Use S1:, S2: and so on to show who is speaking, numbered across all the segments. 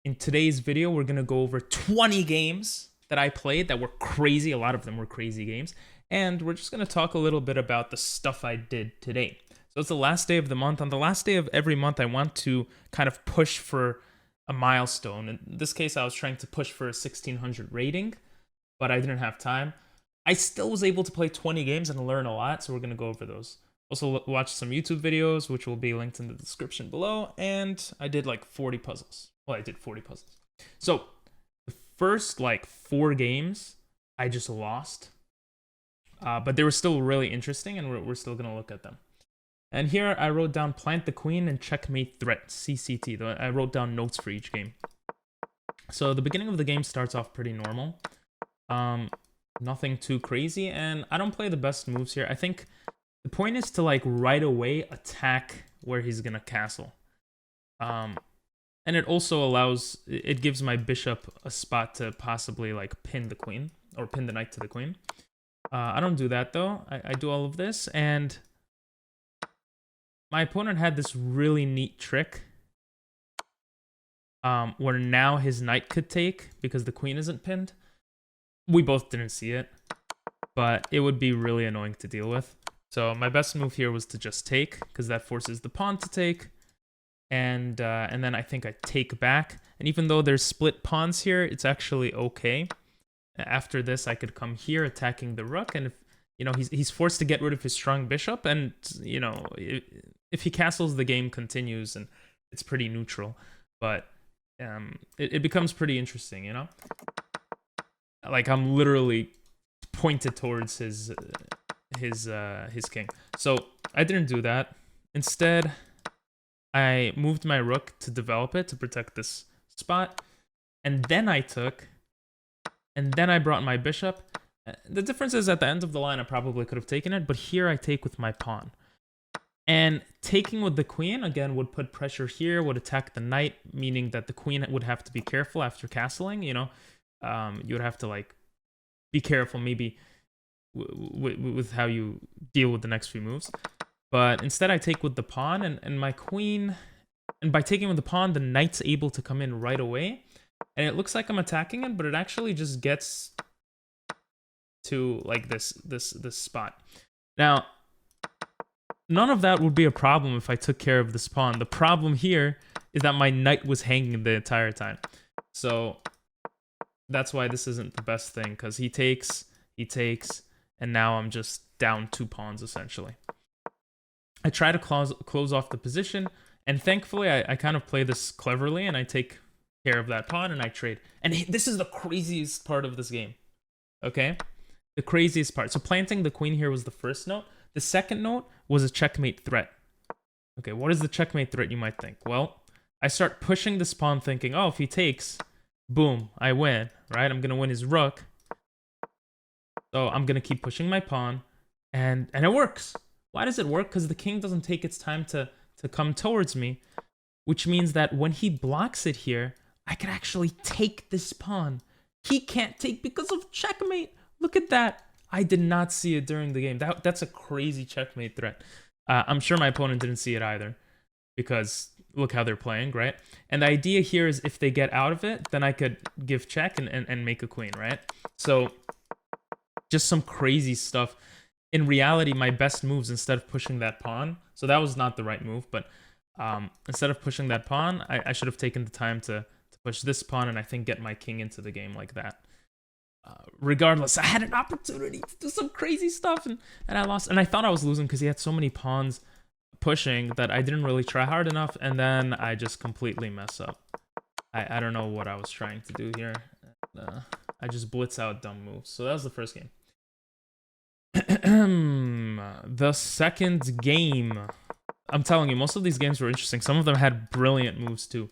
S1: In today's video, we're going to go over 20 games that I played that were crazy. A lot of them were crazy games. And we're just going to talk a little bit about the stuff I did today. So it's the last day of the month. On the last day of every month, I want to kind of push for a milestone. In this case, I was trying to push for a 1600 rating, but I didn't have time. I still was able to play 20 games and learn a lot, so we're going to go over those. Also watch some YouTube videos, which will be linked in the description below, and I did like 40 puzzles. Well, I did 40 puzzles. So the first like 4 games, I just lost. But they were still really interesting, and we're still going to look at them. And here I wrote down plant the queen and checkmate threat, CCT. I wrote down notes for each game. So the beginning of the game starts off pretty normal. Nothing too crazy, and I don't play the best moves here. I think the point is to like right away attack where he's going to castle. And it also allows, it gives my bishop a spot to possibly like pin the queen or pin the knight to the queen. I don't do that though. I do all of this, and my opponent had this really neat trick where now his knight could take because the queen isn't pinned. We both didn't see it, but it would be really annoying to deal with. So my best move here was to just take, because that forces the pawn to take. And then I think I take back. And even though there's split pawns here, it's actually okay. After this, I could come here attacking the rook. And if, you know, he's forced to get rid of his strong bishop. And, you know, if he castles, the game continues and it's pretty neutral. But it becomes pretty interesting, you know? Like, I'm literally pointed towards his king. So I didn't do that. Instead, I moved my rook to develop it to protect this spot, and then I took, and then I brought my bishop. The difference is at the end of the line I probably could have taken it, but here I take with my pawn. And taking with the queen, again, would put pressure here, would attack the knight, meaning that the queen would have to be careful after castling, you know. You would have to like be careful maybe with how you deal with the next few moves. But instead I take with the pawn and my queen, and by taking with the pawn, the knight's able to come in right away. And it looks like I'm attacking it, but it actually just gets to like this spot. Now, none of that would be a problem if I took care of this pawn. The problem here is that my knight was hanging the entire time. So that's why this isn't the best thing, because he takes, and now I'm just down 2 pawns essentially. I try to close off the position, and thankfully I kind of play this cleverly, and I take care of that pawn, and I trade. And this is the craziest part of this game, okay? The craziest part. So planting the queen here was the first note. The second note was a checkmate threat. Okay, what is the checkmate threat, you might think? Well, I start pushing this pawn thinking, oh, if he takes, boom, I win, right? I'm going to win his rook. So I'm going to keep pushing my pawn, and it works. Why does it work? Because the king doesn't take its time to come towards me, which means that when he blocks it here, I can actually take this pawn. He can't take because of checkmate. Look at that. I did not see it during the game. That's a crazy checkmate threat. I'm sure my opponent didn't see it either, because look how they're playing, right? And the idea here is if they get out of it, then I could give check and make a queen, right? So just some crazy stuff. In reality, my best moves, instead of pushing that pawn, so that was not the right move, but instead of pushing that pawn, I should have taken the time to push this pawn and I think get my king into the game like that. Regardless, I had an opportunity to do some crazy stuff, and I lost. And I thought I was losing because he had so many pawns pushing that I didn't really try hard enough, and then I just completely mess up. I don't know what I was trying to do here. I just blitz out dumb moves. So that was the first game. The second game, I'm telling you, most of these games were interesting. Some of them had brilliant moves too.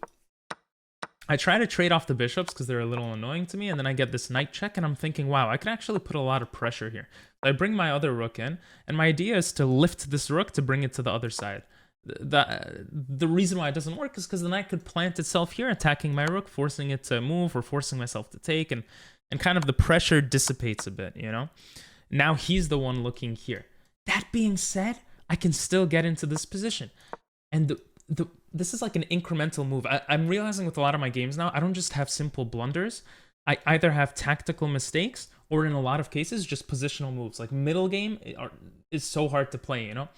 S1: I try to trade off the bishops because they're a little annoying to me, and then I get this knight check, and I'm thinking, wow, I can actually put a lot of pressure here. So I bring my other rook in, and my idea is to lift this rook to bring it to the other side. The reason why it doesn't work is because the knight could plant itself here, attacking my rook, forcing it to move, or forcing myself to take, and kind of the pressure dissipates a bit, you know? Now he's the one looking here. That being said, I can still get into this position. And this is like an incremental move. I'm realizing with a lot of my games now, I don't just have simple blunders. I either have tactical mistakes or in a lot of cases, just positional moves. Like middle game is so hard to play, you know?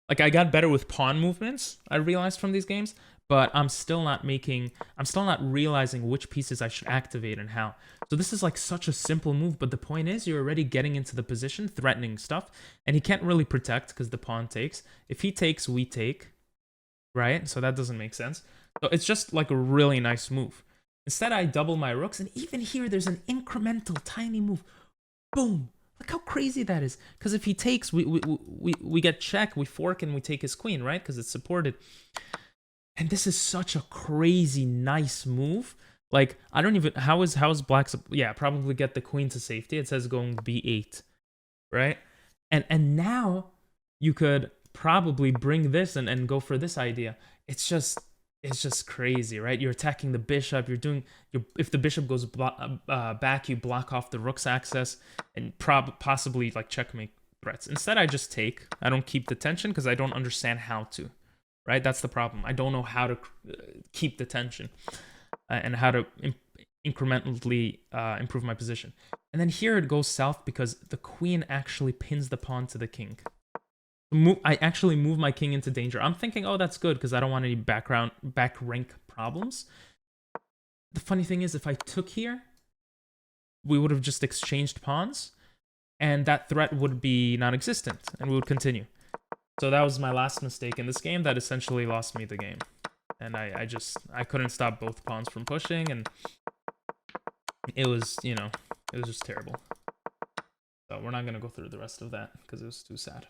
S1: Like I got better with pawn movements, I realized from these games, but I'm still not realizing which pieces I should activate and how. So this is like such a simple move, but the point is you're already getting into the position, threatening stuff, and he can't really protect because the pawn takes. If he takes, we take, right? So that doesn't make sense. So it's just like a really nice move. Instead, I double my rooks, and even here, there's an incremental, tiny move. Boom! Look how crazy that is. Because if he takes, we get check, we fork, and we take his queen, right? Because it's supported. And this is such a crazy, nice move. Like, I don't even... How is black's... Yeah, probably get the queen to safety. It says going b8, right? And now, you could probably bring this and go for this idea. It's just crazy, right? You're attacking the bishop. If the bishop goes back, you block off the rook's access and possibly like checkmate threats. Instead, I just take. I don't keep the tension because I don't understand how to, right? That's the problem. I don't know how to keep the tension and how to incrementally improve my position. And then here it goes south because the queen actually pins the pawn to the king. I actually move my king into danger. I'm thinking, oh, that's good because I don't want any back rank problems. The funny thing is, if I took here, we would have just exchanged pawns, and that threat would be non-existent, and we would continue. So that was my last mistake in this game that essentially lost me the game. And I couldn't stop both pawns from pushing, and it was, you know, it was just terrible. So we're not going to go through the rest of that because it was too sad.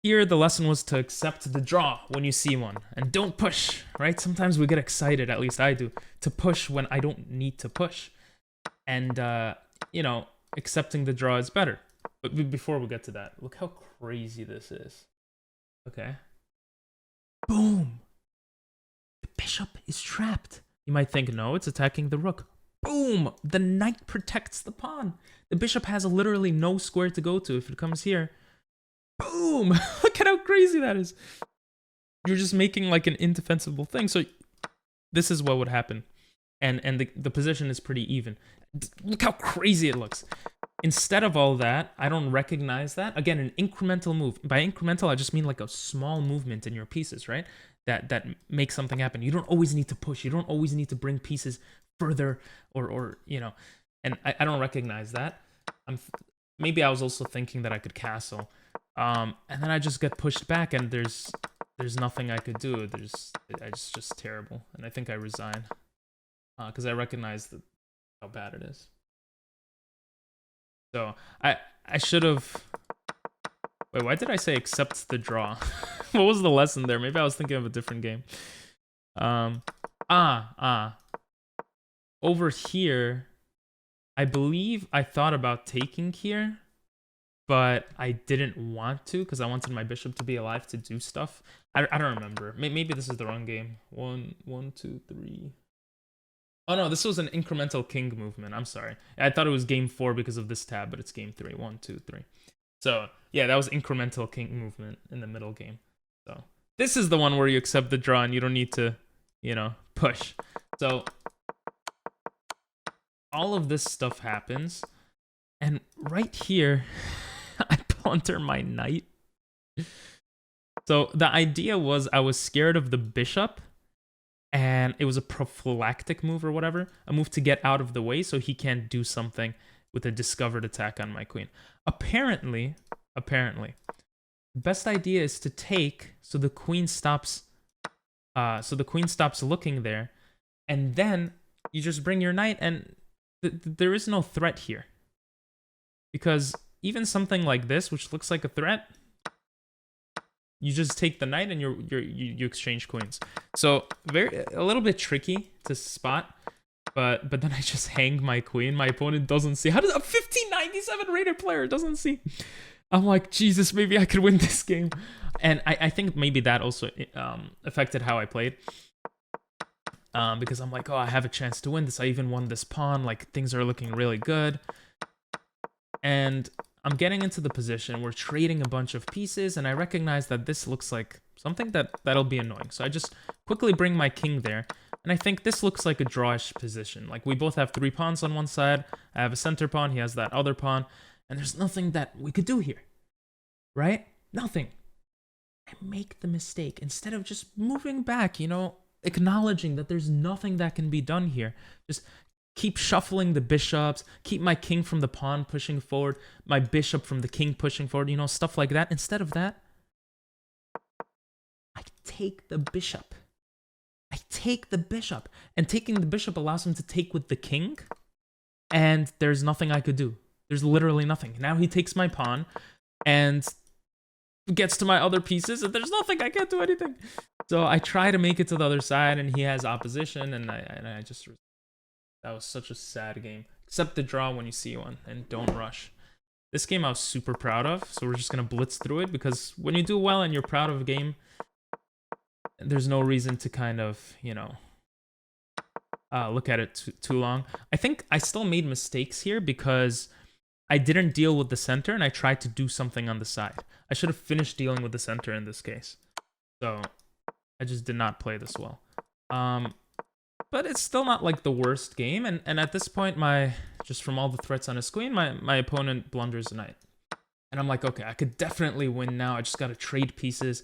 S1: Here, the lesson was to accept the draw when you see one, and don't push, right? Sometimes we get excited, at least I do, to push when I don't need to push. And, you know, accepting the draw is better. But before we get to that, look how crazy this is. Okay. Boom! The bishop is trapped. You might think, no, it's attacking the rook. Boom! The knight protects the pawn. The bishop has literally no square to go to if it comes here. Boom! Look at how crazy that is. You're just making like an indefensible thing. So this is what would happen. And the position is pretty even. Look how crazy it looks. Instead of all that, I don't recognize that. Again, an incremental move. By incremental, I just mean like a small movement in your pieces, right? That makes something happen. You don't always need to push. You don't always need to bring pieces further or you know. And I don't recognize that. Maybe I was also thinking that I could castle. And then I just get pushed back, and there's nothing I could do. It's just terrible, and I think I resign because I recognize how bad it is. So I should have. Wait, why did I say accept the draw? What was the lesson there? Maybe I was thinking of a different game. Over here, I believe I thought about taking here. But I didn't want to because I wanted my bishop to be alive to do stuff. I don't remember. Maybe this is the wrong game. 1, 2, 3. Oh no, this was an incremental king movement. I'm sorry. I thought it was game 4 because of this tab, but it's game 3. 1, 2, 3. So yeah, that was incremental king movement in the middle game. So this is the one where you accept the draw and you don't need to, you know, push. So all of this stuff happens, and right here. I punter my knight. So the idea was I was scared of the bishop, and it was a prophylactic move or whatever, a move to get out of the way so he can't do something with a discovered attack on my queen. Apparently, the best idea is to take so the queen stops looking there, and then you just bring your knight, and there is no threat here. Because even something like this, which looks like a threat, you just take the knight and you exchange queens. So a little bit tricky to spot, but then I just hang my queen. My opponent doesn't see. How does a 1597 rated player doesn't see? I'm like, Jesus, maybe I could win this game. And I think maybe that also affected how I played. Because I'm like, oh, I have a chance to win this. I even won this pawn. Like, things are looking really good. And I'm getting into the position, we're trading a bunch of pieces, and I recognize that this looks like something that'll be annoying. So I just quickly bring my king there, and I think this looks like a drawish position. Like, we both have 3 pawns on one side. I have a center pawn, he has that other pawn, and there's nothing that we could do here, right? Nothing. I make the mistake, instead of just moving back, you know, acknowledging that there's nothing that can be done here. Just keep shuffling the bishops, keep my king from the pawn pushing forward, my bishop from the king pushing forward, you know, stuff like that. Instead of that, I take the bishop. I take the bishop. And taking the bishop allows him to take with the king, and there's nothing I could do. There's literally nothing. Now he takes my pawn, and gets to my other pieces, and there's nothing. I can't do anything. So I try to make it to the other side, and he has opposition, and I just... That was such a sad game. Accept the draw when you see one, and don't rush. This game I was super proud of, so we're just going to blitz through it, because when you do well and you're proud of a game, there's no reason to kind of, you know, look at it too long. I think I still made mistakes here because I didn't deal with the center, and I tried to do something on the side. I should have finished dealing with the center in this case. So I just did not play this well. But it's still not like the worst game, and at this point, just from all the threats on his queen, my opponent blunders a knight. And I'm like, okay, I could definitely win now. I just gotta trade pieces.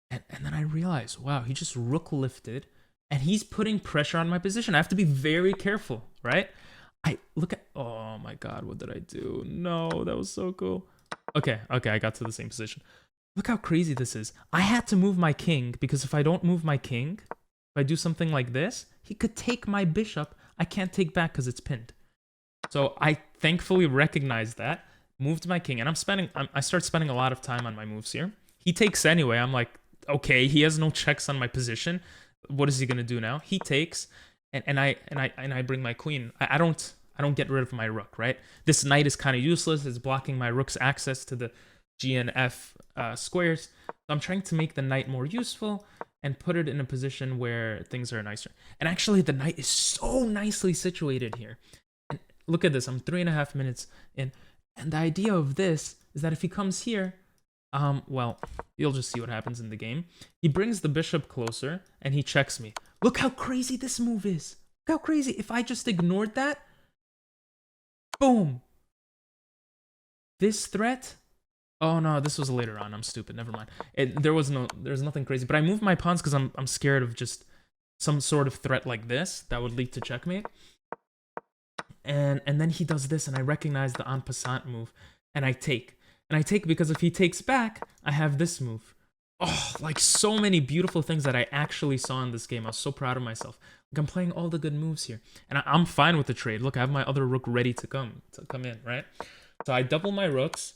S1: And then I realize, wow, he just rook lifted, and he's putting pressure on my position. I have to be very careful, right? I look at, oh my god, what did I do? No, that was so cool. Okay, I got to the same position. Look how crazy this is. I had to move my king, because if I don't move my king, if I do something like this, he could take my bishop. I can't take back because it's pinned. So I thankfully recognized that, moved my king, and I start spending a lot of time on my moves here. He takes anyway. I'm like, okay, he has no checks on my position. What is he gonna do now? He takes, and I bring my queen. I don't get rid of my rook, right? This knight is kind of useless. It's blocking my rook's access to the G and F squares. So I'm trying to make the knight more useful and put it in a position where things are nicer. And actually, the knight is so nicely situated here. And look at this. I'm 3.5 minutes in. And the idea of this is that if he comes here, well, you'll just see what happens in the game. He brings the bishop closer, and he checks me. Look how crazy this move is. Look how crazy. If I just ignored that, boom. This threat... Oh no, this was later on. I'm stupid. Never mind. There's nothing crazy. But I moved my pawns because I'm scared of just some sort of threat like this that would lead to checkmate. And then he does this, and I recognize the en passant move, and I take. And I take because if he takes back, I have this move. Oh, like so many beautiful things that I actually saw in this game. I was so proud of myself. Like, I'm playing all the good moves here, and I'm fine with the trade. Look, I have my other rook ready to come in, right? So I double my rooks.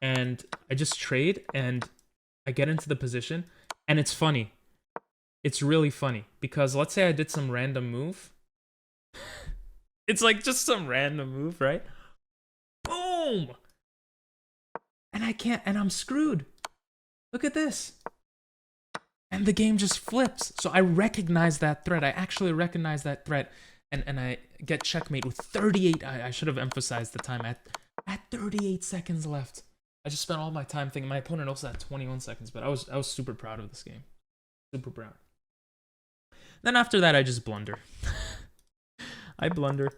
S1: And I just trade, and I get into the position, and it's funny. It's really funny, because let's say I did some random move. It's like just some random move, right? Boom! And I can't, and I'm screwed. Look at this. And the game just flips. So I recognize that threat. I actually recognize that threat, and I get checkmate with 38. I should have emphasized the time at 38 seconds left. I just spent all my time thinking. My opponent also had 21 seconds, but I was super proud of this game. Super proud. Then after that, I just blunder. I blunder.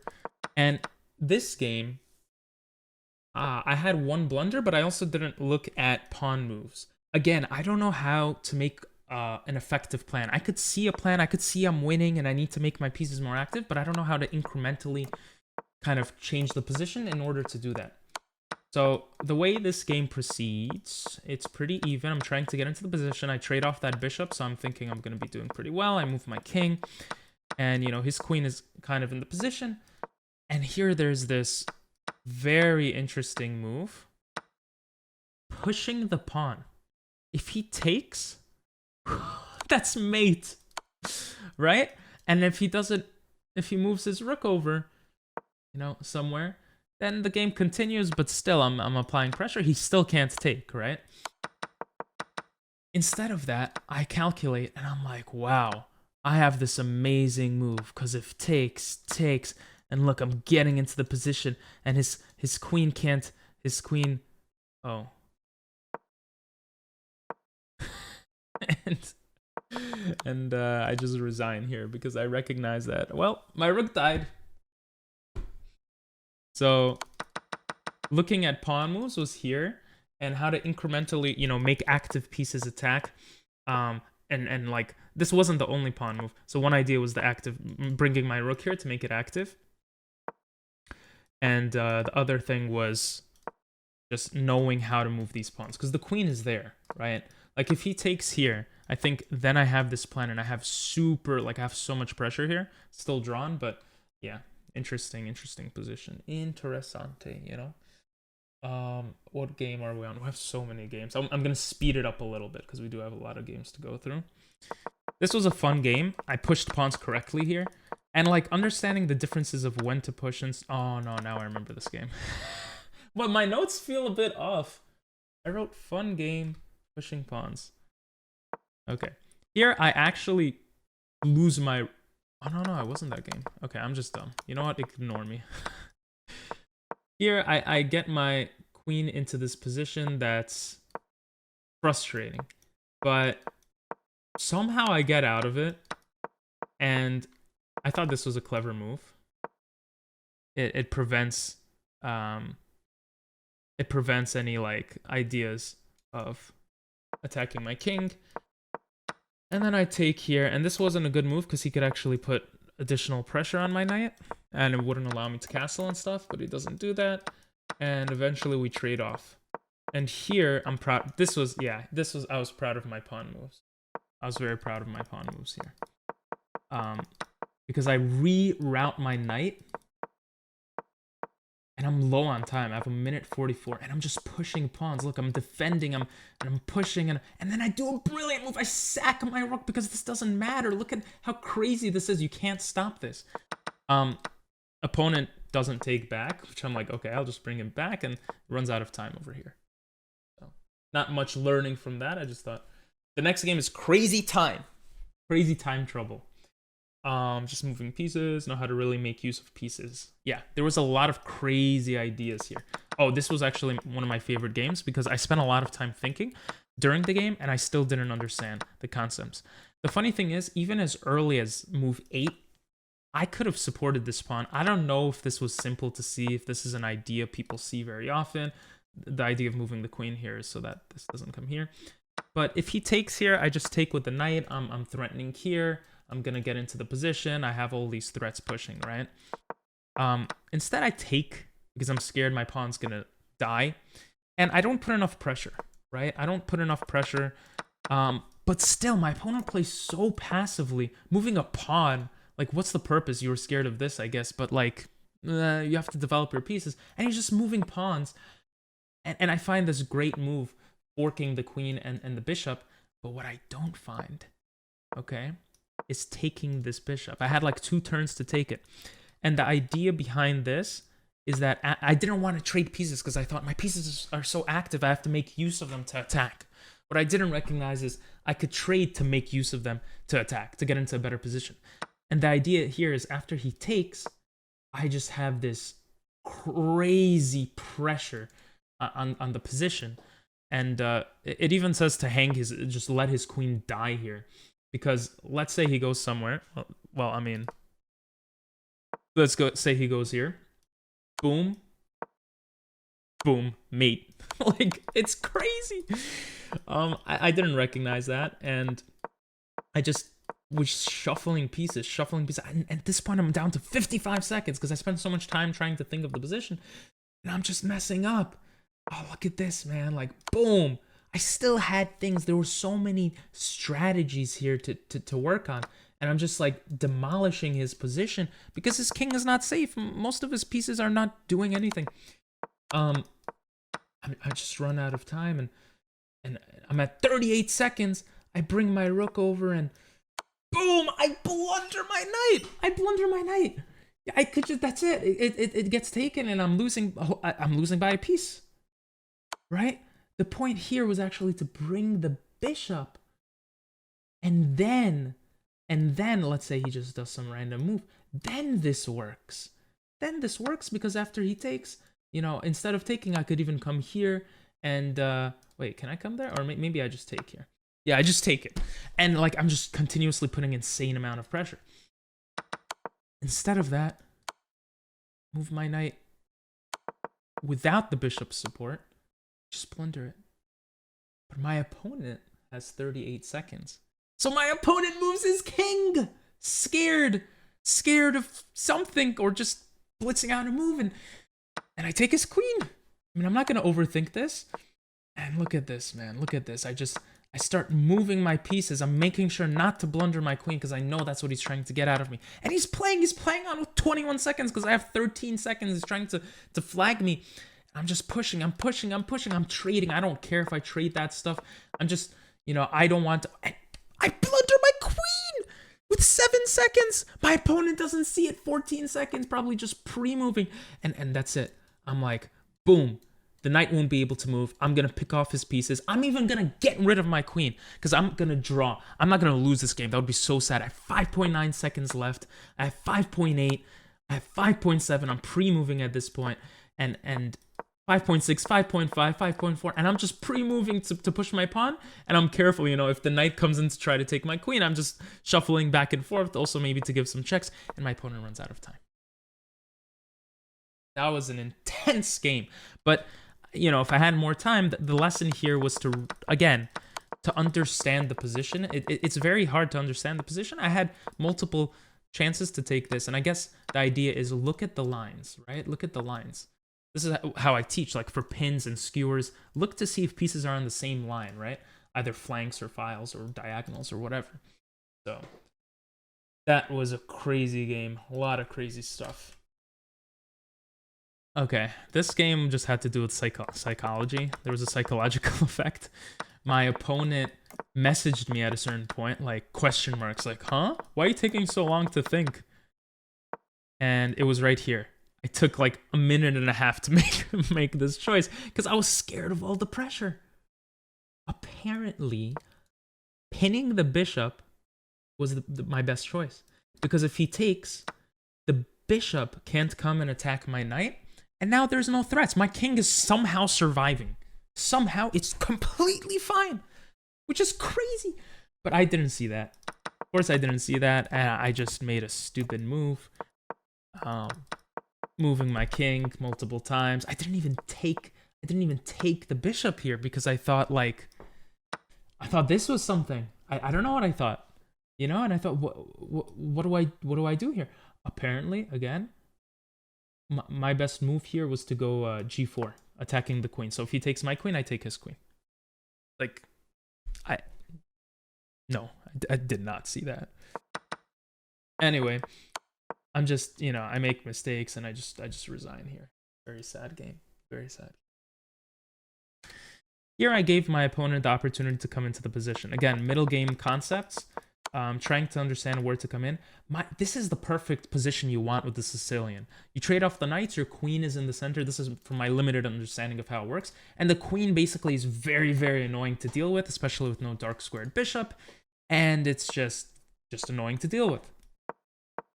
S1: And this game, I had one blunder, but I also didn't look at pawn moves. Again, I don't know how to make an effective plan. I could see a plan. I could see I'm winning, and I need to make my pieces more active, but I don't know how to incrementally kind of change the position in order to do that. So the way this game proceeds, it's pretty even. I'm trying to get into the position. I trade off that bishop, so I'm thinking I'm going to be doing pretty well. I move my king, and, you know, his queen is kind of in the position. And here there's this very interesting move. Pushing the pawn. If he takes, that's mate, right? And if he doesn't, if he moves his rook over, you know, somewhere, then the game continues, but still I'm applying pressure. He still can't take, right? Instead of that, I calculate, and I'm like, wow, I have this amazing move, because if takes, and look, I'm getting into the position, and his queen can't, oh. and I just resign here because I recognize that, well, my rook died. So looking at pawn moves was here, and how to incrementally, you know, make active pieces attack. And like, this wasn't the only pawn move. So one idea was the active, bringing my rook here to make it active. And the other thing was just knowing how to move these pawns, because the queen is there, right? Like, if he takes here, I think then I have this plan, and I have super, like, I have so much pressure here. Still drawn, but yeah, interesting position. Interessante, you know? What game are we on? We have so many games. I'm gonna speed it up a little bit because we do have a lot of games to go through. This was a fun game. I pushed pawns correctly here, and like understanding the differences of when to push and oh no, now I remember this game. But my notes feel a bit off. I wrote fun game, pushing pawns. Okay, here I actually lose my. Oh no, it wasn't that game. Okay, I'm just dumb. You know what? Ignore me. Here, I get my queen into this position that's frustrating, but somehow I get out of it, and I thought this was a clever move. It prevents any like ideas of attacking my king, and then I take here, and this wasn't a good move because he could actually put additional pressure on my knight, and it wouldn't allow me to castle and stuff, but he doesn't do that, and eventually we trade off. And here, I'm proud. I was proud of my pawn moves. I was very proud of my pawn moves here. Because I reroute my knight, and I'm low on time. I have 1:44, and I'm just pushing pawns. Look, I'm defending, and I'm pushing, and then I do a brilliant move. I sack my rook because this doesn't matter. Look at how crazy this is. You can't stop this. Opponent doesn't take back, which I'm like, okay, I'll just bring him back, and runs out of time over here. So, not much learning from that. I just thought the next game is crazy time trouble. Just moving pieces, know how to really make use of pieces. Yeah, there was a lot of crazy ideas here. Oh, this was actually one of my favorite games because I spent a lot of time thinking during the game, and I still didn't understand the concepts. The funny thing is, even as early as move 8, I could have supported this pawn. I don't know if this was simple to see, if this is an idea people see very often. The idea of moving the queen here is so that this doesn't come here. But if he takes here, I just take with the knight. I'm threatening here. I'm going to get into the position. I have all these threats pushing, right? Instead, I take because I'm scared my pawn's going to die. And I don't put enough pressure, right? I don't put enough pressure. But still, my opponent plays so passively. Moving a pawn, like, what's the purpose? You were scared of this, I guess. But, like, you have to develop your pieces. And he's just moving pawns. And I find this great move, forking the queen and the bishop. But what I don't find, okay, is taking this bishop. I had like 2 turns to take it. And the idea behind this is that I didn't want to trade pieces because I thought my pieces are so active, I have to make use of them to attack. What I didn't recognize is I could trade to make use of them to attack, to get into a better position. And the idea here is after he takes, I just have this crazy pressure on the position. And it even says to hang his, just let his queen die here. Because let's say he goes somewhere. Well, I mean, let's say he goes here. Boom. Boom. Mate. Like, it's crazy. I didn't recognize that. And I just was shuffling pieces. And at this point, I'm down to 55 seconds because I spent so much time trying to think of the position. And I'm just messing up. Oh, look at this, man. Like, boom. I still had things. There were so many strategies here to work on. And I'm just like demolishing his position because his king is not safe. Most of his pieces are not doing anything. I just run out of time and I'm at 38 seconds. I bring my rook over and boom, I blunder my knight. I could just, that's it. It gets taken and I'm losing by a piece. Right? The point here was actually to bring the bishop, and then let's say he just does some random move. Then this works. Because after he takes, you know, instead of taking, I could even come here and wait, can I come there? Or maybe I just take here. Yeah, I just take it. And like, I'm just continuously putting insane amount of pressure. Instead of that, move my knight without the bishop's support. Just plunder it. But my opponent has 38 seconds. So my opponent moves his king! Scared of something, or just blitzing out a move, and I take his queen. I mean, I'm not gonna overthink this. And look at this, man. Look at this. I start moving my pieces. I'm making sure not to blunder my queen because I know that's what he's trying to get out of me. And he's playing on with 21 seconds because I have 13 seconds. He's trying to flag me. I'm just pushing. I'm trading. I don't care if I trade that stuff. I'm just, I don't want to. I blunder my queen with 7 seconds. My opponent doesn't see it. 14 seconds, probably just pre-moving. And that's it. I'm like, boom. The knight won't be able to move. I'm going to pick off his pieces. I'm even going to get rid of my queen because I'm going to draw. I'm not going to lose this game. That would be so sad. I have 5.9 seconds left. I have 5.8. I have 5.7. I'm pre-moving at this point. And 5.6, 5.5, 5.4. And I'm just pre-moving to push my pawn. And I'm careful, if the knight comes in to try to take my queen, I'm just shuffling back and forth. Also maybe to give some checks. And my opponent runs out of time. That was an intense game. But if I had more time, the lesson here was to understand the position. It's very hard to understand the position. I had multiple chances to take this, and I guess the idea is look at the lines, right? Look at the lines. This is how I teach, like for pins and skewers. Look to see if pieces are on the same line, right? Either flanks or files or diagonals or whatever. So that was a crazy game. A lot of crazy stuff. Okay, this game just had to do with psychology. There was a psychological effect. My opponent messaged me at a certain point, like question marks, like, huh? Why are you taking so long to think? And it was right here. I took like a minute and a half to make this choice because I was scared of all the pressure. Apparently, pinning the bishop was my best choice because if he takes, the bishop can't come and attack my knight. And now there's no threats. My king is somehow surviving. Somehow it's completely fine, which is crazy. But I didn't see that. Of course I didn't see that, and I just made a stupid move. Moving my king multiple times. I didn't even take the bishop here because I thought this was something. I don't know what I thought. And I thought what do I do here? Apparently, again, my best move here was to go g4, attacking the queen. So if he takes my queen, I take his queen. Like, I did not see that. Anyway, I'm just, I make mistakes and I just resign here. Very sad game. Very sad. Here I gave my opponent the opportunity to come into the position. Again, middle game concepts. Trying to understand where to come in. This is the perfect position you want with the Sicilian. You trade off the knights, your queen is in the center. This is from my limited understanding of how it works. And the queen basically is very, very annoying to deal with, especially with no dark squared bishop. And it's just annoying to deal with.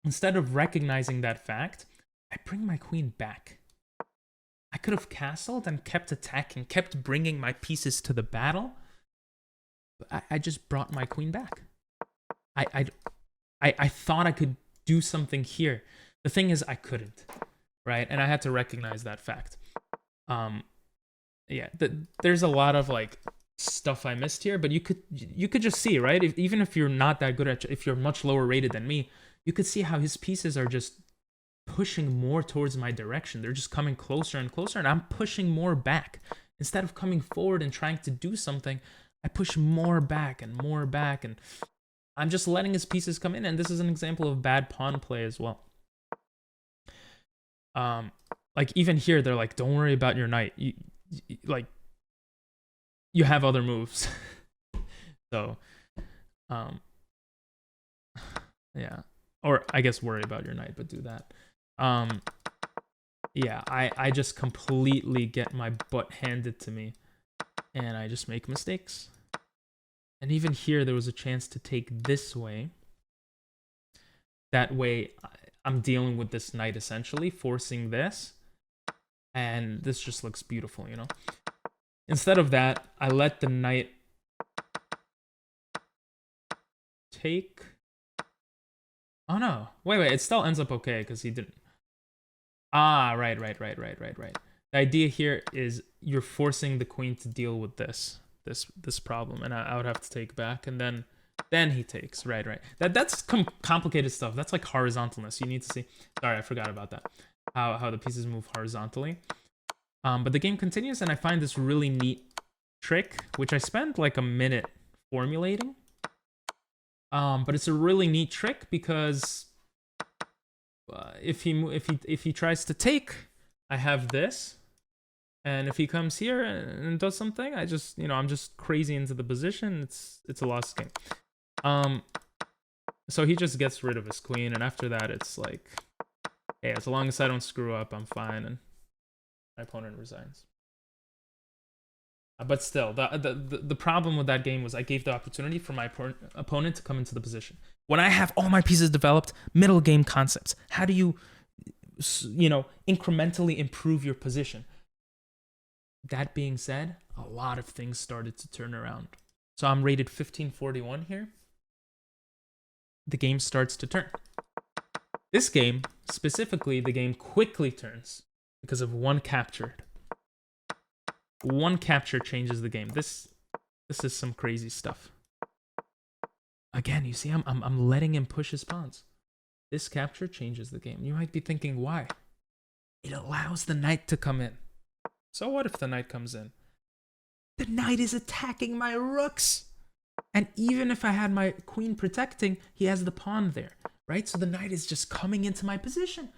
S1: Instead of recognizing that fact, I bring my queen back. I could have castled and kept attacking, kept bringing my pieces to the battle. But I just brought my queen back. I thought I could do something here. The thing is, I couldn't, right? And I had to recognize that fact. Yeah, there's a lot of like stuff I missed here, but you could just see, right? Even if you're not that good at, if you're much lower rated than me, you could see how his pieces are just pushing more towards my direction. They're just coming closer and closer, and I'm pushing more back. Instead of coming forward and trying to do something, I push more back, and I'm just letting his pieces come in, and this is an example of bad pawn play as well. Like even here, they're like, "Don't worry about your knight. You have other moves." So, yeah. Or I guess worry about your knight, but do that. Yeah, I just completely get my butt handed to me, and I just make mistakes. And even here, there was a chance to take this way. That way, I'm dealing with this knight, essentially, forcing this. And this just looks beautiful, Instead of that, I let the knight take. Oh no, wait, it still ends up okay because he didn't. Ah, right. The idea here is you're forcing the queen to deal with this problem, and I would have to take back, and then he takes. Right. That's complicated stuff. That's like horizontalness. You need to see. Sorry, I forgot about that. How the pieces move horizontally. But the game continues, and I find this really neat trick, which I spent like a minute formulating. But it's a really neat trick because if he tries to take, I have this, and if he comes here and does something, I just I'm just crazy into the position. It's a lost game. So he just gets rid of his queen, and after that, it's like, hey, as long as I don't screw up, I'm fine, and my opponent resigns. But still, the problem with that game was I gave the opportunity for my opponent to come into the position. When I have all my pieces developed, middle game concepts, how do you incrementally improve your position? That being said, a lot of things started to turn around. So I'm rated 1541 here. The game starts to turn. This game, specifically, the game quickly turns because of one captured. One capture changes the game. This is some crazy stuff. Again, you see, I'm letting him push his pawns. This capture changes the game. You might be thinking, why? It allows the knight to come in. So what if the knight comes in? The knight is attacking my rooks. And even if I had my queen protecting, he has the pawn there, right? So the knight is just coming into my position.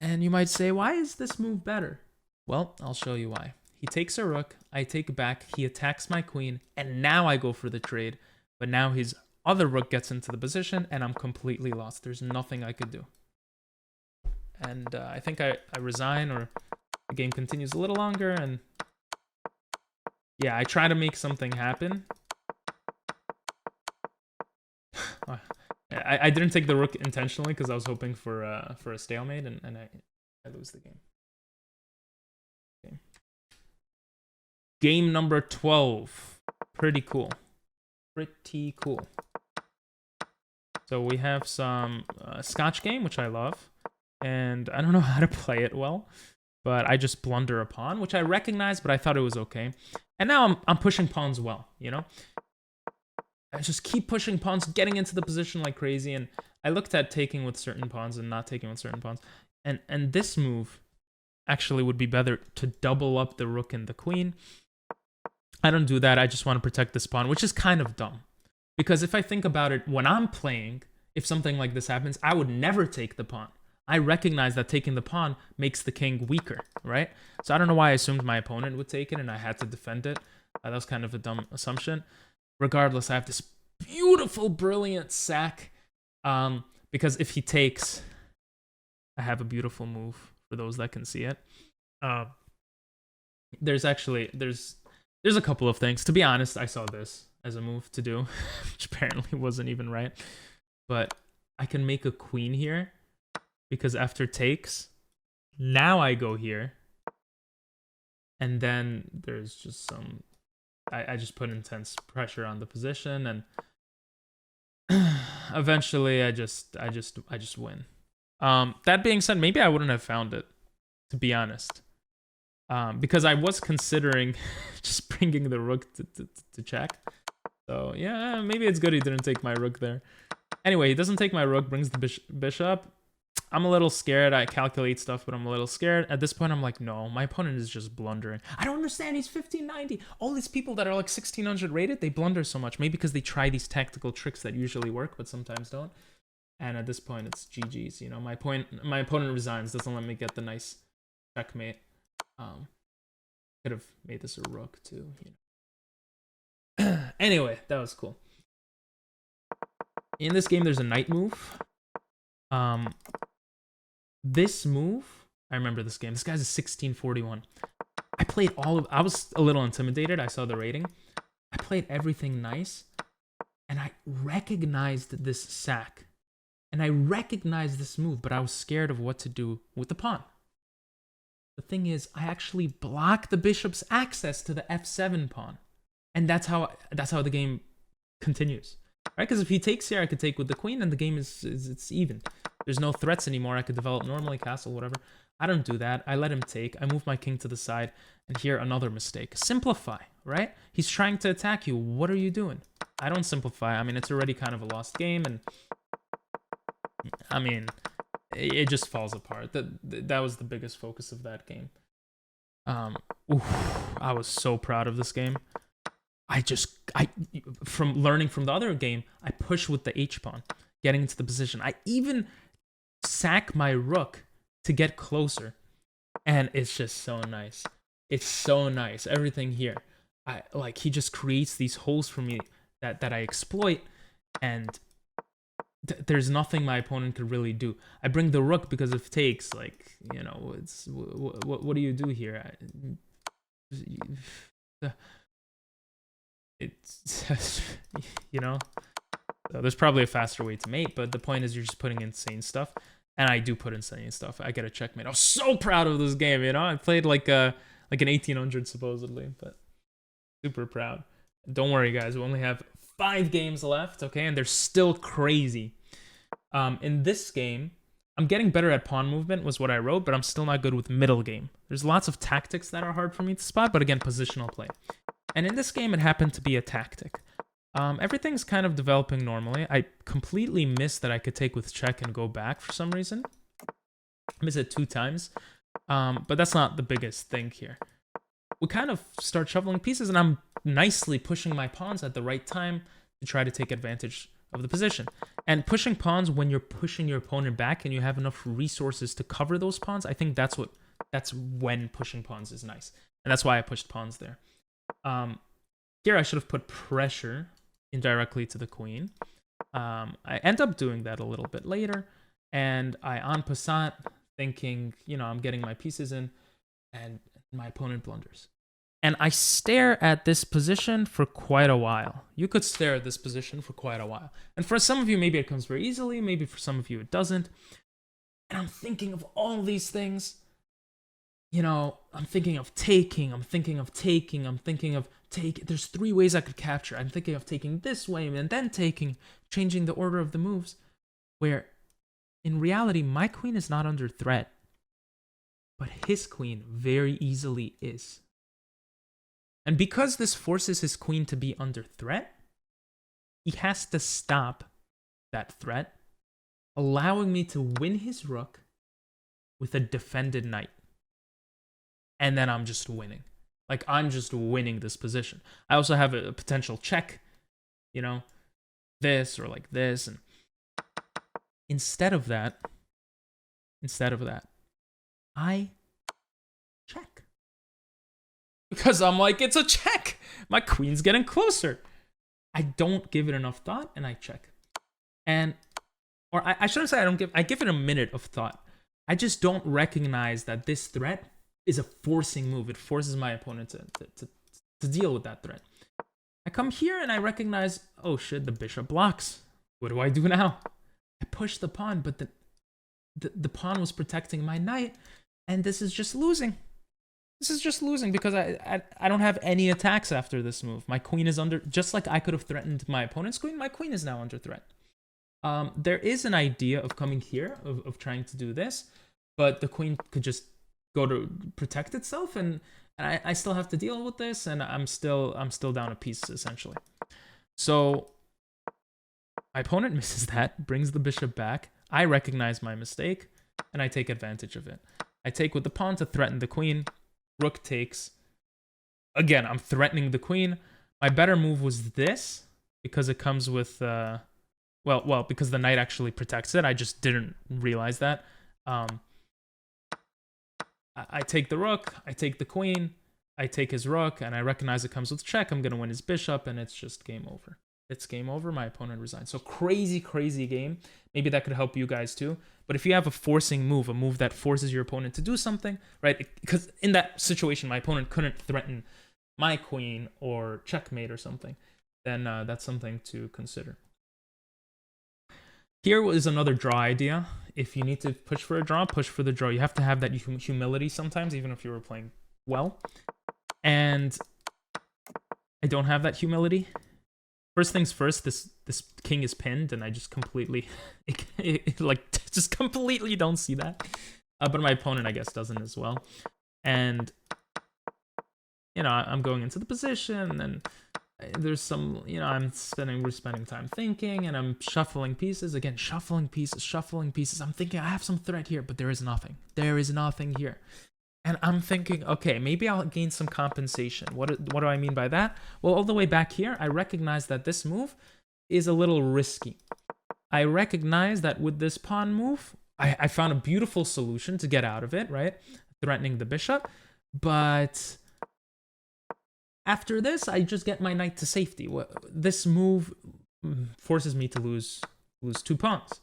S1: And you might say, why is this move better? Well, I'll show you why. He takes a rook, I take back, he attacks my queen, and now I go for the trade. But now his other rook gets into the position, and I'm completely lost. There's nothing I could do. And I think I resign, or the game continues a little longer, and yeah, I try to make something happen. I didn't take the rook intentionally because I was hoping for a stalemate, and I lose the game. Okay. Game number 12. Pretty cool. So we have some Scotch game, which I love, and I don't know how to play it well, but I just blunder a pawn, which I recognize, but I thought it was okay. And now I'm pushing pawns well, I just keep pushing pawns, getting into the position like crazy, and I looked at taking with certain pawns and not taking with certain pawns, and this move actually would be better to double up the rook and the queen. I don't do that. I just want to protect this pawn, which is kind of dumb. Because if I think about it, when I'm playing, if something like this happens, I would never take the pawn. I recognize that taking the pawn makes the king weaker, right? So I don't know why I assumed my opponent would take it and I had to defend it. That was kind of a dumb assumption. Regardless, I have this beautiful, brilliant sack. Because if he takes, I have a beautiful move for those that can see it. There's a couple of things. To be honest, I saw this as a move to do, which apparently wasn't even right. But I can make a queen here because after takes, now I go here. And then there's just some... I just put intense pressure on the position, and eventually I just win. That being said, maybe I wouldn't have found it, to be honest. Because I was considering just bringing the rook to check. So yeah, maybe it's good he didn't take my rook there. Anyway, he doesn't take my rook, brings the bishop. I'm a little scared. I calculate stuff, but I'm a little scared. At this point, I'm like, no, my opponent is just blundering. I don't understand. He's 1590. All these people that are like 1600 rated, they blunder so much. Maybe because they try these tactical tricks that usually work, but sometimes don't. And at this point, it's GG's. My opponent resigns, doesn't let me get the nice checkmate. Could have made this a rook too. Anyway, that was cool. In this game, there's a knight move. This move, I remember this game. This guy's a 1641. I was a little intimidated. I saw the rating. I played everything nice, and I recognized this sack, and I recognized this move, but I was scared of what to do with the pawn. The thing is, I actually blocked the bishop's access to the f7 pawn, and that's how the game continues. right? Because if he takes here, I could take with the queen, and the game is it's even. There's no threats anymore. I could develop normally, castle, whatever. I don't do that. I let him take. I move my king to the side, and here another mistake. Simplify, right? He's trying to attack you. What are you doing? I don't simplify. I mean, it's already kind of a lost game, and I mean, it just falls apart. That was the biggest focus of that game. I was so proud of this game. From learning from the other game, I push with the H-pawn, getting into the position. I even sack my rook to get closer. And it's just so nice. It's so nice. Everything here. He just creates these holes for me that I exploit, and there's nothing my opponent could really do. I bring the rook because if takes, like, you know, it's what do you do here? It's you know, so there's probably a faster way to mate, but the point is you're just putting insane stuff, and I do put insane stuff. I get a checkmate. I was so proud of this game, you know. I played like an 1800 supposedly, but super proud. Don't worry, guys. We only have 5 games left, okay, and they're still crazy. In this game, I'm getting better at pawn movement, was what I wrote, but I'm still not good with middle game. There's lots of tactics that are hard for me to spot, but again, positional play. And in this game, it happened to be a tactic. Everything's kind of developing normally. I completely missed that I could take with check and go back for some reason. I missed it 2 times, but that's not the biggest thing here. We kind of start shuffling pieces, and I'm nicely pushing my pawns at the right time to try to take advantage of the position. And pushing pawns when you're pushing your opponent back and you have enough resources to cover those pawns, I think that's when pushing pawns is nice. And that's why I pushed pawns there. Here I should have put pressure indirectly to the queen. I end up doing that a little bit later, and I en passant thinking, you know, I'm getting my pieces in, and my opponent blunders. And I stare at this position for quite a while. You could stare at this position for quite a while. And for some of you, maybe it comes very easily. Maybe for some of you, it doesn't. And I'm thinking of all these things. You know, I'm thinking of taking. I'm thinking of taking. I'm thinking of take. There's 3 ways I could capture. I'm thinking of taking this way and then taking, changing the order of the moves. Where, in reality, my queen is not under threat. But his queen very easily is. And because this forces his queen to be under threat, he has to stop that threat, allowing me to win his rook with a defended knight. And then I'm just winning. Like, I'm just winning this position. I also have a potential check, you know, this or like this. And instead of that, I check. Because I'm like, it's a check. My queen's getting closer. I don't give it enough thought, and I check. Or I shouldn't say I give it a minute of thought. I just don't recognize that this threat is a forcing move. It forces my opponent to deal with that threat. I come here and I recognize, oh shit, the bishop blocks. What do I do now? I push the pawn, but the pawn was protecting my knight, and this is just losing. This is just losing because I don't have any attacks after this move. My queen is under, just like I could have threatened my opponent's queen, my queen is now under threat. There is an idea of coming here, of trying to do this, but the queen could just go to protect itself, and I still have to deal with this, and I'm still down a piece, essentially. So my opponent misses that, brings the bishop back. I recognize my mistake, and I take advantage of it. I take with the pawn to threaten the queen. Rook takes. Again, I'm threatening the queen. My better move was this, because it comes with, well, because the knight actually protects it. I just didn't realize that. I take the rook, I take the queen, I take his rook, and I recognize it comes with check. I'm going to win his bishop, and it's just game over. It's game over. My opponent resigns. So crazy, crazy game. Maybe that could help you guys too. But if you have a forcing move, a move that forces your opponent to do something, right? Because in that situation, my opponent couldn't threaten my queen or checkmate or something, then that's something to consider. Here is another draw idea. If you need to push for a draw, push for the draw. You have to have that humility sometimes, even if you were playing well. And I don't have that humility. First things first, this king is pinned, and I just completely, just completely don't see that. But my opponent, I guess, doesn't as well. And, you know, I'm going into the position, and there's some, you know, we're spending time thinking, and I'm shuffling pieces. Again, shuffling pieces. I'm thinking I have some threat here, but there is nothing. There is nothing here. And I'm thinking, okay, maybe I'll gain some compensation. What do I mean by that? Well, all the way back here, I recognize that this move is a little risky. I recognize that with this pawn move, I found a beautiful solution to get out of it, right? Threatening the bishop. But after this, I just get my knight to safety. This move forces me to lose 2 pawns.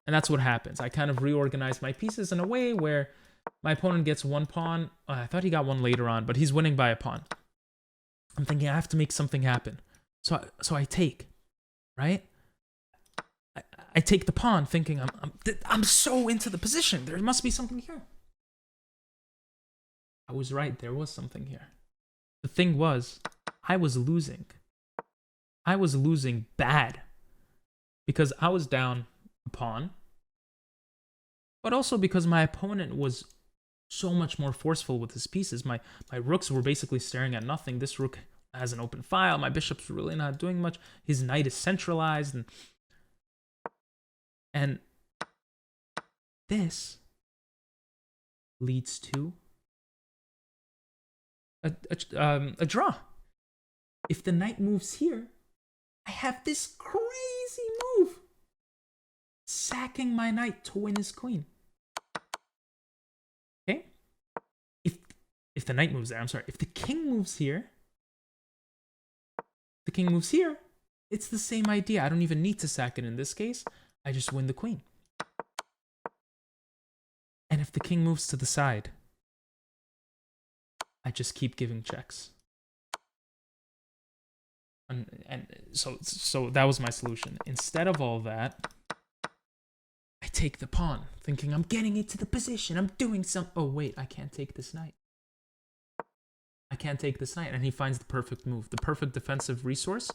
S1: And that's what happens. I kind of reorganize my pieces in a way where my opponent gets 1 pawn. I thought he got 1 later on, but he's winning by a pawn. I'm thinking I have to make something happen. So I take, right? I take the pawn, thinking I'm so into the position. There must be something here. I was right. There was something here. The thing was, I was losing. I was losing bad because I was down a pawn, but also because my opponent was so much more forceful with his pieces. My rooks were basically staring at nothing. This rook has an open file. My bishop's really not doing much. His knight is centralized, and this leads to a draw. If the knight moves here, I have this crazy move, sacking my knight to win his queen. Okay? If the knight moves there, I'm sorry. If the king moves here, it's the same idea. I don't even need to sack it in this case. I just win the queen. And if the king moves to the side, I just keep giving checks. And so that was my solution. Instead of all that, I take the pawn, thinking I'm getting into the position. I'm doing some. Oh wait, I can't take this knight. I can't take this knight, and he finds the perfect move, the perfect defensive resource,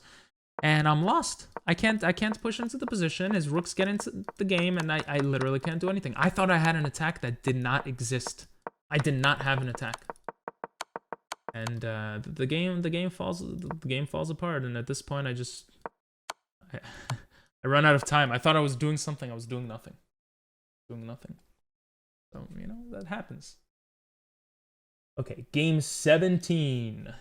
S1: and I'm lost. I can't push into the position. His rooks get into the game, and I literally can't do anything. I thought I had an attack that did not exist. I did not have an attack. And the game falls apart, and at this point I run out of time. I thought I was doing something. I was doing nothing. So, you know, that happens. Okay, game 17.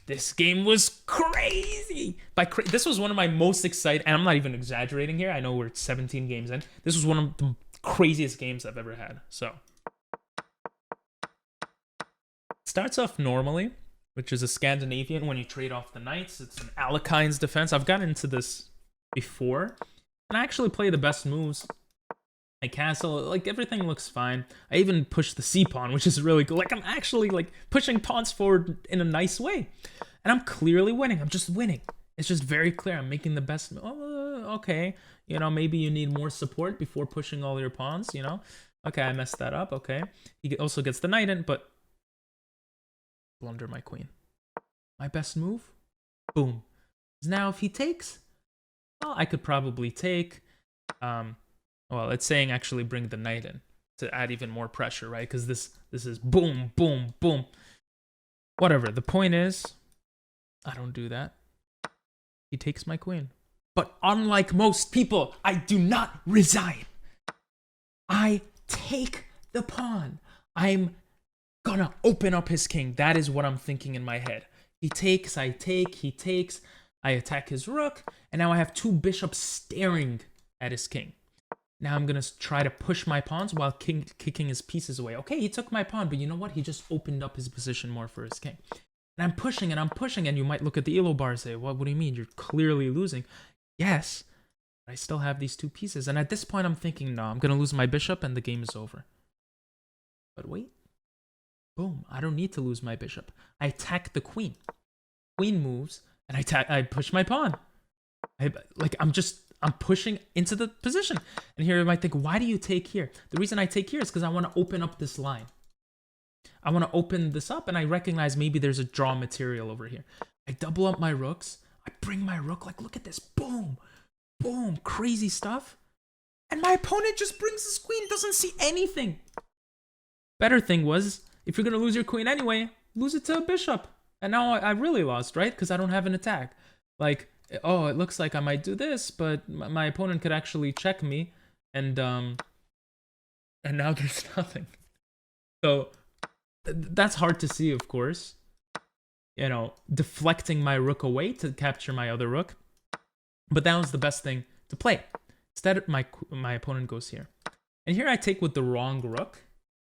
S1: This game was crazy. This was one of my most exciting, and I'm not even exaggerating here. I know we're 17 games in. This was one of the craziest games I've ever had. So starts off normally, which is a Scandinavian. When you trade off the knights, it's an Alekine's defense. I've gotten into this before, and I actually play the best moves. I castle, like, everything looks fine. I even push the c-pawn, which is really cool. Like, I'm actually, like, pushing pawns forward in a nice way. And I'm clearly winning. I'm just winning. It's just very clear. I'm making the best. Oh, okay. You know, maybe you need more support before pushing all your pawns, you know? Okay, I messed that up. Okay. He also gets the knight in, but blunder my queen. My best move? Boom. Now, if he takes, well, I could probably take. Well, it's saying actually bring the knight in to add even more pressure, right? Because this is boom, boom, boom. Whatever. The point is, I don't do that. He takes my queen. But unlike most people, I do not resign. I take the pawn. I'm gonna open up his king. That is what I'm thinking in my head. He takes, I take, he takes, I attack his rook, and now I have 2 bishops staring at his king. Now I'm going to try to push my pawns while kicking his pieces away. Okay, he took my pawn, but you know what? He just opened up his position more for his king. And I'm pushing, and you might look at the elo bar and say, what do you mean? You're clearly losing. Yes, but I still have these 2 pieces. And at this point, I'm thinking, no, I'm going to lose my bishop, and the game is over. But wait. Boom, I don't need to lose my bishop. I attack the queen. Queen moves, and I push my pawn. I'm pushing into the position. And here you might think, why do you take here? The reason I take here is because I want to open up this line. I want to open this up, and I recognize maybe there's a draw material over here. I double up my rooks. I bring my rook, like, look at this. Boom. Boom. Crazy stuff. And my opponent just brings his queen, doesn't see anything. Better thing was, if you're going to lose your queen anyway, lose it to a bishop. And now I really lost, right? Because I don't have an attack. Like, oh, it looks like I might do this, but my opponent could actually check me. And now there's nothing. So that's hard to see, of course. You know, deflecting my rook away to capture my other rook. But that was the best thing to play. Instead, my opponent goes here. And here I take with the wrong rook.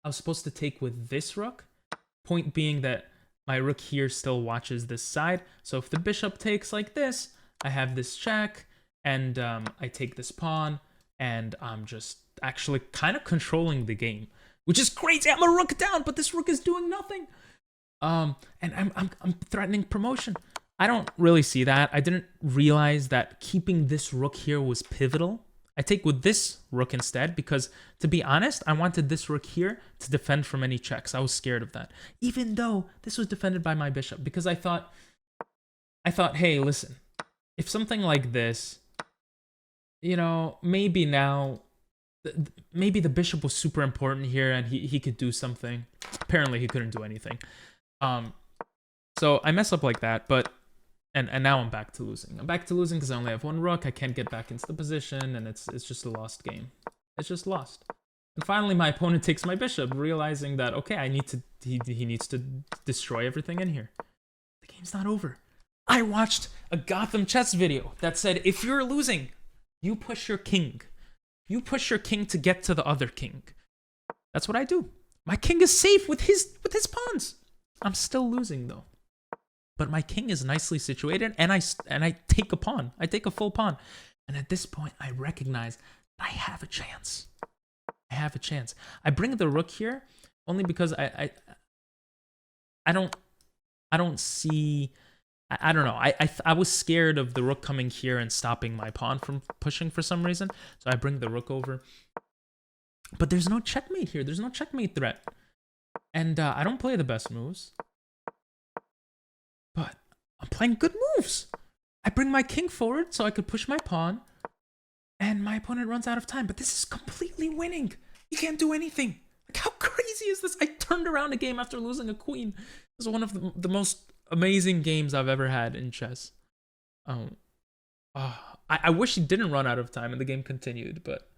S1: I was supposed to take with this rook. Point being that my rook here still watches this side. So if the bishop takes like this, I have this check. And I take this pawn. And I'm just actually kind of controlling the game. Which is crazy. I'm a rook down, but this rook is doing nothing. And I'm threatening promotion. I don't really see that. I didn't realize that keeping this rook here was pivotal. I take with this rook instead because, to be honest, I wanted this rook here to defend from any checks. I was scared of that. Even though this was defended by my bishop, because I thought, hey, listen, if something like this, you know, maybe now, maybe the bishop was super important here and he could do something. Apparently, he couldn't do anything. So I mess up like that, but and now I'm back to losing. I'm back to losing because I only have one rook. I can't get back into the position, and it's just a lost game. It's just lost. And finally, my opponent takes my bishop, realizing that okay, he needs to destroy everything in here. The game's not over. I watched a Gotham chess video that said if you're losing, you push your king. You push your king to get to the other king. That's what I do. My king is safe with his pawns. I'm still losing though. But my king is nicely situated, and I take a pawn. I take a full pawn. And at this point, I recognize I have a chance. I have a chance. I bring the rook here only because I don't see. I don't know. I was scared of the rook coming here and stopping my pawn from pushing for some reason. So I bring the rook over. But there's no checkmate here. There's no checkmate threat. And I don't play the best moves. But I'm playing good moves. I bring my king forward so I could push my pawn. And my opponent runs out of time. But this is completely winning. He can't do anything. Like, how crazy is this? I turned around a game after losing a queen. This is one of the most amazing games I've ever had in chess. I wish he didn't run out of time and the game continued. But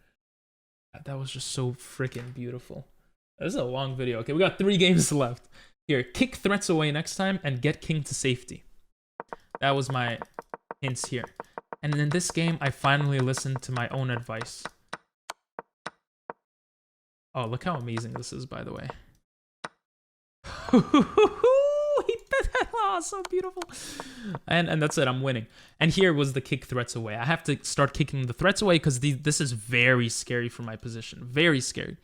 S1: that was just so freaking beautiful. This is a long video. Okay, we got 3 games left. Here, kick threats away next time and get king to safety. That was my hints here. And in this game, I finally listened to my own advice. Oh, look how amazing this is, by the way. Oh, so beautiful. And that's it. I'm winning. And here was the kick threats away. I have to start kicking the threats away because this is very scary for my position. Very scary.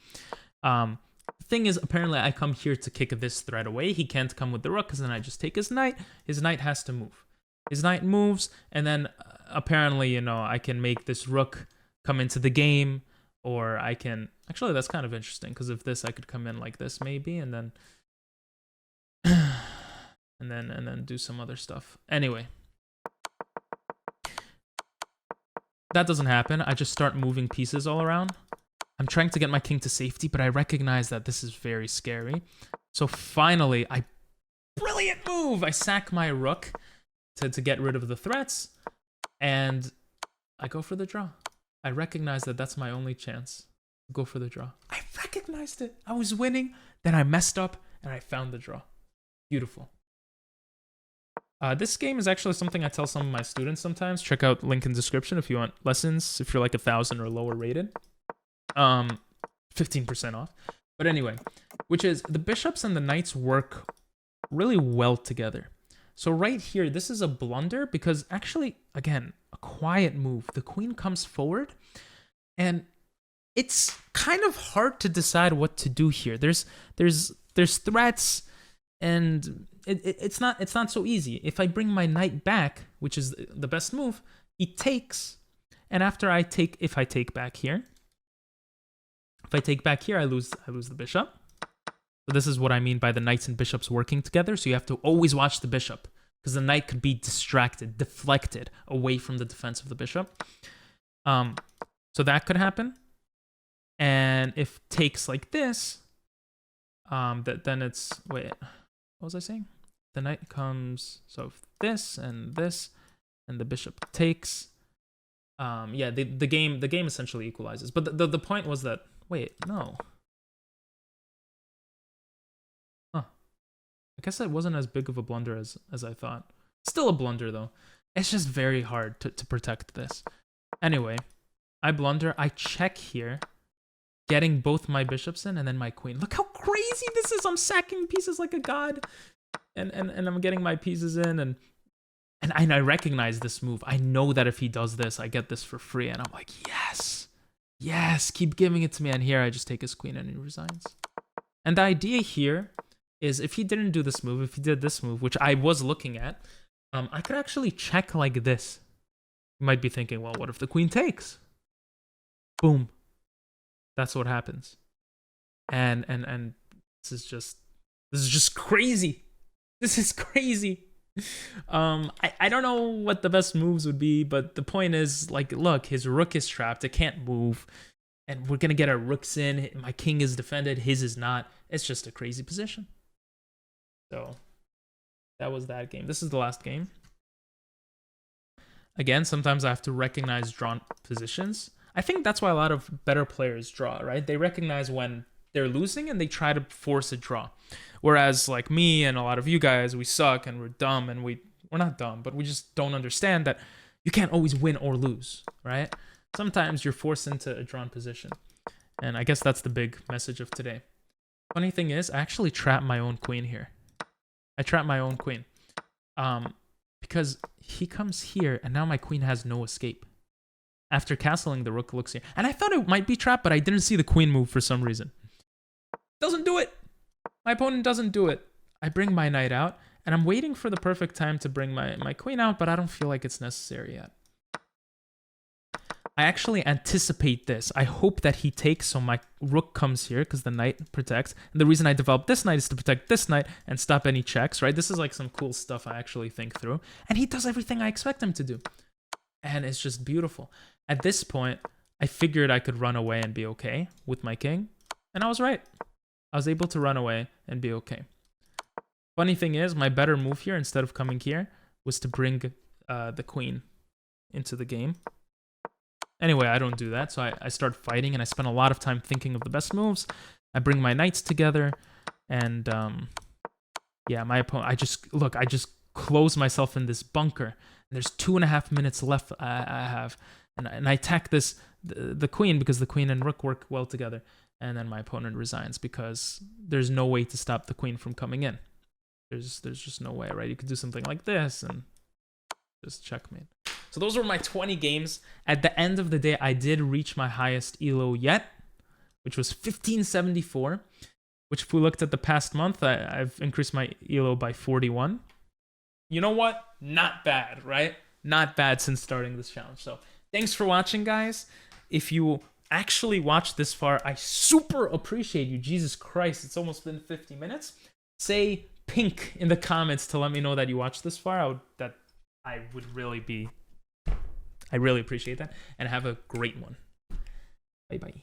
S1: The thing is, apparently, I come here to kick this threat away. He can't come with the rook because then I just take his knight. His knight has to move. His knight moves, and then apparently, you know, I can make this rook come into the game, or I can... Actually, that's kind of interesting because if this, I could come in like this maybe, and then... and then do some other stuff. Anyway. That doesn't happen. I just start moving pieces all around. I'm trying to get my king to safety, but I recognize that this is very scary. So finally, brilliant move! I sack my rook to get rid of the threats, and I go for the draw. I recognize that that's my only chance. Go for the draw. I recognized it. I was winning, then I messed up, and I found the draw. Beautiful. This game is actually something I tell some of my students sometimes. Check out link in description if you want lessons, if you're like 1,000 or lower rated. 15% off. But anyway, which is the bishops and the knights work really well together. So right here, this is a blunder because actually, again, a quiet move. The queen comes forward and it's kind of hard to decide what to do here. There's threats and it's not so easy. If I bring my knight back, which is the best move, he takes, and after if I take back here, I lose the bishop. So this is what I mean by the knights and bishops working together. So you have to always watch the bishop. because the knight could be distracted, deflected away from the defense of the bishop. So that could happen. And if takes like this, then it's, wait, what was I saying? The knight comes, so if this, and the bishop takes. Yeah, the game essentially equalizes. But the point was that, wait, no. Huh. I guess that wasn't as big of a blunder as I thought. Still a blunder though. It's just very hard to protect this. Anyway, I blunder, I check here, getting both my bishops in and then my queen. Look how crazy this is. I'm sacking pieces like a god. And I'm getting my pieces in, and I recognize this move. I know that if he does this, I get this for free. And I'm like, yes, yes, keep giving it to me. And here I just take his queen and he resigns. And the idea here is if he didn't do this move, if he did this move, which I was looking at, I could actually check like this. You might be thinking, well, what if the queen takes? Boom. That's what happens. And this is just crazy. This is crazy. I don't know what the best moves would be, but the point is, like, look, his rook is trapped. It can't move. And we're going to get our rooks in. My king is defended. His is not. It's just a crazy position. So that was that game. This is the last game. Again, sometimes I have to recognize drawn positions. I think that's why a lot of better players draw, right? They recognize when they're losing and they try to force a draw. Whereas like me and a lot of you guys, we suck and we're dumb, and we're not dumb, but we just don't understand that you can't always win or lose, right? Sometimes you're forced into a drawn position. And I guess that's the big message of today. Funny thing is, I actually trapped my own queen here. I trapped my own queen. Because he comes here and now my queen has no escape. After castling, the rook looks here. And I thought it might be trapped, but I didn't see the queen move for some reason. Doesn't do it. My opponent doesn't do it. I bring my knight out, and I'm waiting for the perfect time to bring my queen out, but I don't feel like it's necessary yet. I actually anticipate this. I hope that he takes, so my rook comes here, because the knight protects. And the reason I developed this knight is to protect this knight and stop any checks, right? This is like some cool stuff I actually think through. And he does everything I expect him to do. And it's just beautiful. At this point, I figured I could run away and be okay with my king. And I was right. I was able to run away and be okay. Funny thing is, my better move here, instead of coming here, was to bring the queen into the game. Anyway, I don't do that, so I start fighting, and I spend a lot of time thinking of the best moves. I bring my knights together, and yeah, my opponent, I just close myself in this bunker. And there's 2.5 minutes left I have, and I attack the queen, because the queen and rook work well together. And then my opponent resigns because there's no way to stop the queen from coming in. There's just no way, right? You could do something like this and just checkmate. So those were my 20 games. At the end of the day, I did reach my highest ELO yet, which was 1574, which if we looked at the past month, I've increased my ELO by 41. You know what? Not bad, right? Not bad since starting this challenge. So thanks for watching, guys. If you actually watched this far, I super appreciate you. Jesus Christ, it's almost been 50 minutes. Say pink in the comments to let me know that you watched this far. I really appreciate that. And have a great one. Bye bye.